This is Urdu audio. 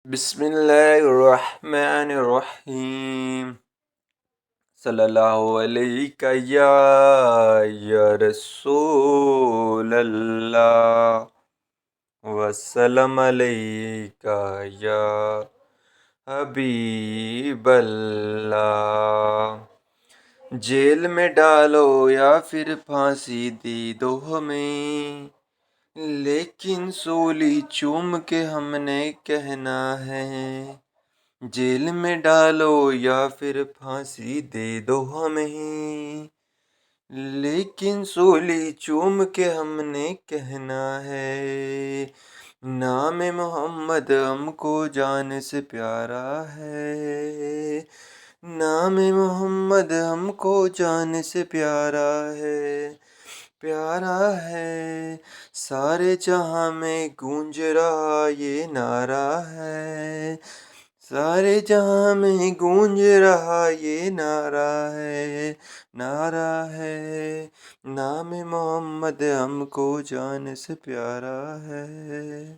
بسم اللہ الرحمن الرحیم صلی اللہ علیہ یا رسول اللہ وسلم علیہ یا حبیب اللہ۔ جیل میں ڈالو یا پھر پھانسی دے دو ہمیں، لیکن سولی چوم کے ہم نے کہنا ہے۔ جیل میں ڈالو یا پھر پھانسی دے دو ہمیں، لیکن سولی چوم کے ہم نے کہنا ہے۔ نام محمد ہم کو جان سے پیارا ہے، نام محمد ہم کو جان سے پیارا ہے، پیارا ہے۔ سارے جہاں میں گونج رہا یہ نعرہ ہے، سارے جہاں میں گونج رہا یہ نعرہ ہے، نعرہ ہے۔ نام محمد ہم کو جان سے پیارا ہے۔